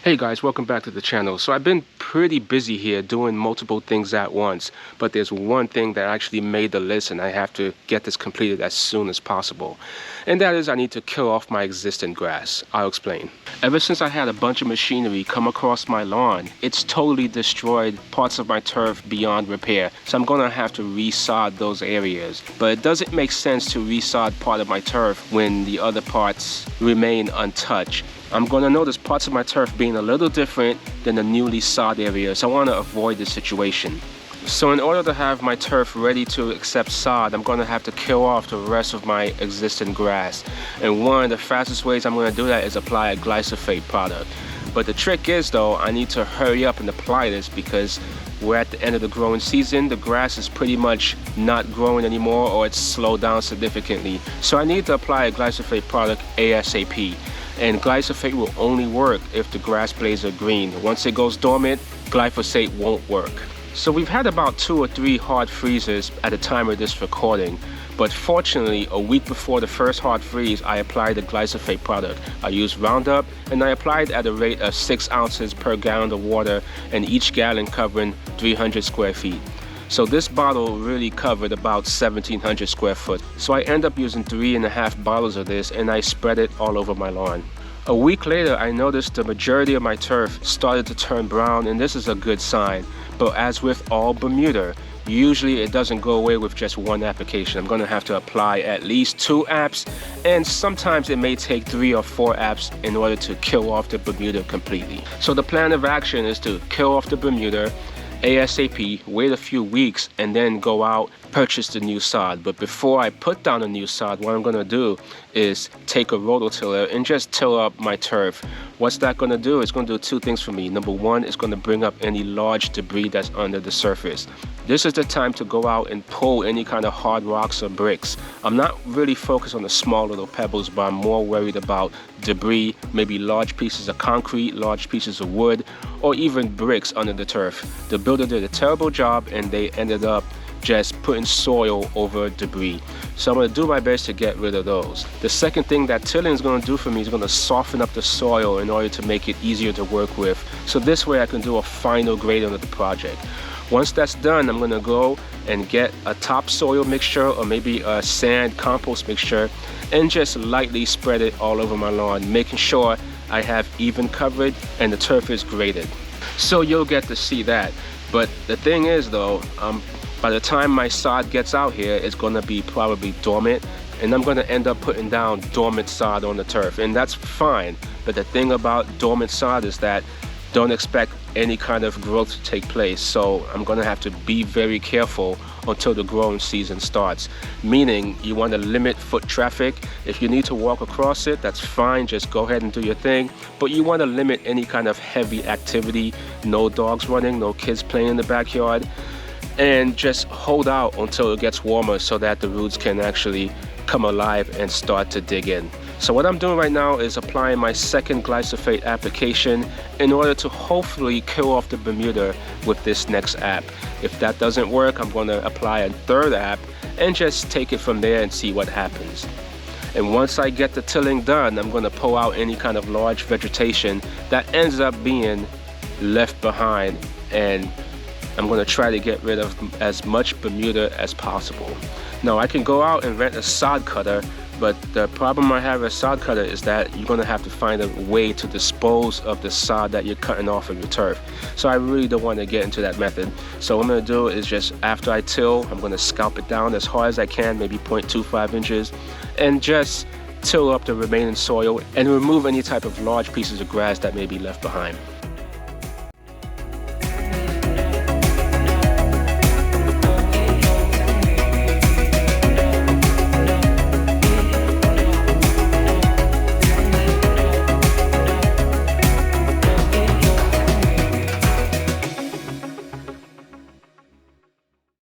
Hey guys, welcome back to the channel. So I've been pretty busy here doing multiple things at once, but there's one thing that actually made the list and I have to get this completed as soon as possible. And that is I need to kill off my existing grass. I'll explain. Ever since I had a bunch of machinery come across my lawn, it's totally destroyed parts of my turf beyond repair. So I'm gonna have to resod those areas. But it doesn't make sense to resod part of my turf when the other parts remain untouched. I'm going to notice parts of my turf being a little different than the newly sod areas. I want to avoid this situation. So in order to have my turf ready to accept sod, I'm going to have to kill off the rest of my existing grass. And one of the fastest ways I'm going to do that is apply a glyphosate product. But the trick is though, I need to hurry up and apply this because we're at the end of the growing season. The grass is pretty much not growing anymore, or it's slowed down significantly. So I need to apply a glyphosate product ASAP. And glyphosate will only work if the grass blades are green. Once it goes dormant, glyphosate won't work. So we've had about 2 or 3 hard freezes at the time of this recording, but fortunately a week before the first hard freeze I applied the glyphosate product. I used Roundup and I applied at a rate of 6 ounces per gallon of water, and each gallon covering 300 square feet. So this bottle really covered about 1,700 square foot. So I end up using 3.5 bottles of this and I spread it all over my lawn. A week later, I noticed the majority of my turf started to turn brown, and this is a good sign. But as with all Bermuda, usually it doesn't go away with just one application. I'm gonna have to apply at least 2 apps, and sometimes it may take 3 or 4 apps in order to kill off the Bermuda completely. So the plan of action is to kill off the Bermuda ASAP, wait a few weeks, and then go out, purchase the new sod. But before I put down the new sod, what I'm going to do is take a rototiller and just till up my turf. What's that going to do? It's going to do 2 things for me. Number one, it's going to bring up any large debris that's under the surface. This is the time to go out and pull any kind of hard rocks or bricks. I'm not really focused on the small little pebbles, but I'm more worried about debris, maybe large pieces of concrete, large pieces of wood, or even bricks under the turf. The builder did a terrible job and they ended up just putting soil over debris. So I'm going to do my best to get rid of those. The second thing that tilling is going to do for me is going to soften up the soil in order to make it easier to work with. So this way I can do a final grading of the project. Once that's done, I'm going to go and get a topsoil mixture or maybe a sand compost mixture and just lightly spread it all over my lawn, making sure I have even coverage and the turf is graded. So you'll get to see that. But the thing is though, by the time my sod gets out here, it's going to be probably dormant, and I'm going to end up putting down dormant sod on the turf, and that's fine. But the thing about dormant sod is that don't expect any kind of growth to take place. So I'm going to have to be very careful until the growing season starts, meaning you want to limit foot traffic. If you need to walk across it, that's fine, just go ahead and do your thing, but you want to limit any kind of heavy activity, no dogs running, no kids playing in the backyard, and just hold out until it gets warmer so that the roots can actually come alive and start to dig in. So what I'm doing right now is applying my second glyphosate application in order to hopefully kill off the Bermuda with this next app. If that doesn't work, I'm going to apply a 3rd app and just take it from there and see what happens. And once I get the tilling done, I'm going to pull out any kind of large vegetation that ends up being left behind, and I'm going to try to get rid of as much Bermuda as possible. Now I can go out and rent a sod cutter, but the problem I have with a sod cutter is that you're going to have to find a way to dispose of the sod that you're cutting off of your turf. So I really don't want to get into that method. So what I'm going to do is just after I till, I'm going to scalp it down as hard as I can, maybe 0.25 inches, and just till up the remaining soil and remove any type of large pieces of grass that may be left behind.